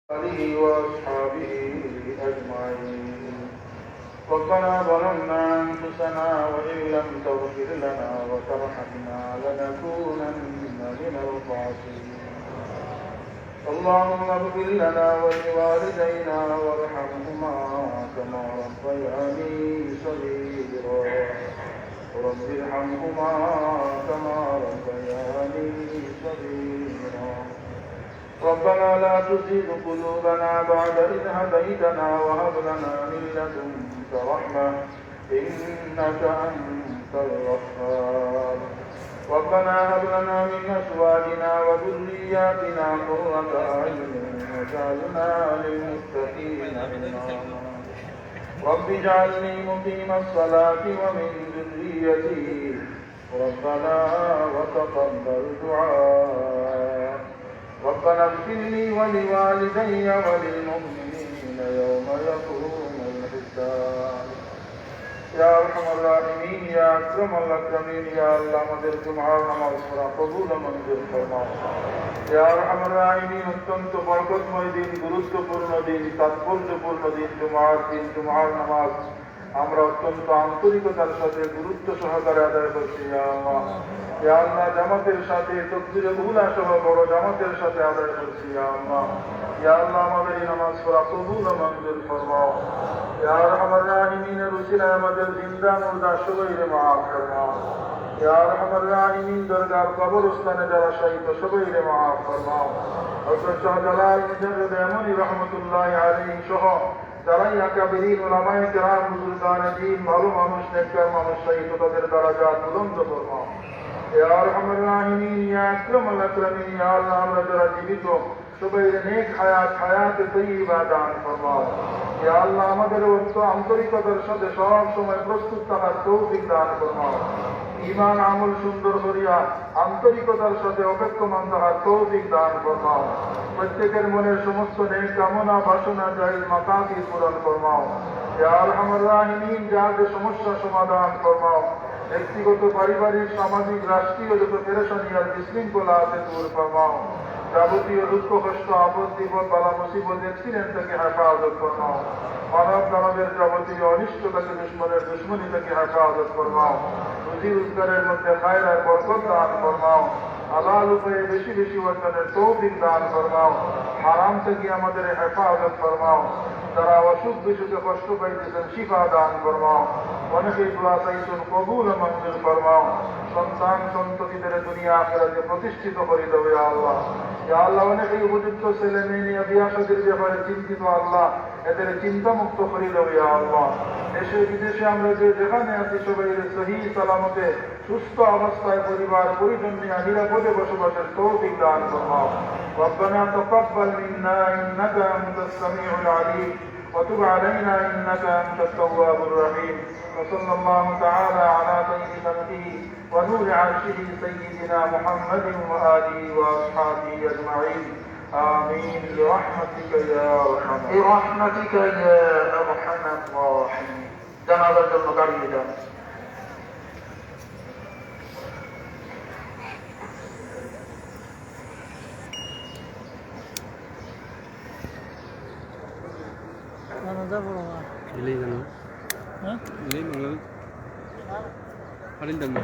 آله وأصحابه أجمعين. ربنا ظلمنا أنفسنا وإن لم تغفر لنا وترحمنا لنكونن من الخاسرين. اللهم اغفر لنا ولوالدينا وارحمهما كما ربياني صغيرا رب ارحمهما كما ربياني صغيرا. ربنا لا تزغ قلوبنا بعد إذ هديتنا وهب لنا من لدنك رحمة إنك أنت الوهاب. ربنا هب لنا من أزواجنا وذرياتنا قرة أعين واجعلنا للمتقين إماما. رب اجعلني مقيم الصلاة ومن ذريتي ربنا وتقبل دعاء. ربنا اغفر لي ولوالدي وللمؤمنين يوم يقوم الحساب. يا أرحم الراحمين يا أكرم الأكرمين يا الله আমাদের জুমার নামাজ পড়া কবুল মঞ্জুর ফরমাও। يا أرحم الراحمين অত্যন্ত বরকতময় দিন, গুরুত্বপূর্ণ দিন, তাৎপর্যপূর্ণ দিন জুমার দিন, জুমার নামাজ আমরা অত্যন্ত আন্তরিকতার সাথে গুরুত্ব সহকারে আদায় করছি। ইয়া আল্লাহ, ইয়া আল্লাহ জামাতের সাথে তাকবীরে উলা সহ বড় জামাতের সাথে আদায় করছি। ইয়া আল্লাহ, ইয়া আল্লাহ আমাদের এই নামাজ পড়া কবুল ও মঞ্জুর ফরমাও। ইয়া আরহামার রাহিমিনের উসিলায় আমাদের জিন্দা মুর্দা সবাইকে মাফ ফরমাও। ইয়া আরহামার রাহিমিন দরগার কবরস্থানে যারা শহীদ সবাইকে মাফ ফরমাও। হযরত শাহজালাল মুজাদ্দিদ এমনি রহমাতুল্লাহি আলাইহি সহ যারাই আকাবিরিন উলামায়ে কেরাম বুজুর্গানে দ্বীন ভালো মানুষ নেককার মানুষ শহীদ তাদের দরজা বুলন্দ ফরমাও। ইয়া আরহামার রাহিমিন ইয়া আকরামাল আকরামিন ইয়া আল্লাহ আমরা যারা জীবিত সবাইকে নেক হায়াতে তয়্যিবা দান ফরমাও। ইয়া আল্লাহ আমাদের অত্যন্ত আন্তরিকতার সাথে সব সময় প্রস্তুত থাকার তৌফিক দান ফরমাও। ঈমান আমল সুন্দর করিয়া আন্তরিকতার সাথে অপেক্ষমান থাকার তৌফিক দান ফরমাও। প্রত্যেকের মনের সমস্ত নেক কামনা বাসনা জায়েজ মাকাসিদ পূরণ ফরমাও। ইয়া আরহামার রাহিমিন যাদের সমস্যা সমাধান ফরমাও। ব্যক্তিগত পারিবারিক সামাজিক রাষ্ট্রীয় যত পেরেশানি আর বিশৃঙ্খলা আছে দূর ফরমাও। যাবতীয় দুঃখ কষ্ট আপদ বিপদ বালা মুসিবত অ্যাক্সিডেন্ট থেকে হেফাজত ফরমাও। মানব দানবের যাবতীয় অনিষ্ট থেকে দুশ্মনের দুশ্মনী থেকে হেফাজত ফরমাও। রুজি রোজগারের মধ্যে খায়র আর বরকত দান ফরমাও। হালাল উপায়ে বেশি বেশি অর্জনের তৌফিক দান ফরমাও। হারাম থেকে আমাদের হেফাজত ফরমাও। যারা অসুখ বিসুখে কষ্ট পাইতেছেন শিফা দান ফরমাও। অনেকেই দোয়া চাইছেন কবুল ও মঞ্জুর ফরমাও। সন্তান সন্ততিদের দুনিয়া আখিরাতে প্রতিষ্ঠিত করে দেবে আল্লাহ। ইয়া আল্লাহ অনেকেই উপযুক্ত ছেলে মেয়ে নিয়ে বিয়া শাদীর ব্যাপারে চিন্তিত আল্লাহ, এদের চিন্তা মুক্ত করে দেবে আল্লাহ। দেশে বিদেশে আমরা যে যেখানে আছি সবাই সহি সালামতে সুস্থ অবস্থায় পরিবার পরিজন নিয়ে নিরাপদে বসবাসের তৌফিক দান ফরমাও। ربنا تقبل منا إنك أنت السميع العليم وتب علينا إنك أنت التواب الرحيم. وصلى الله تعالى على سيد خلقه ونور عرشه سيدنا محمد وآله وأصحابه أجمعين. آمين برحمتك يا أرحم الراحمين. জানাজার জন্য দাঁড়িয়ে যান। Ini kan? Hah? Ini malam. Paling dami.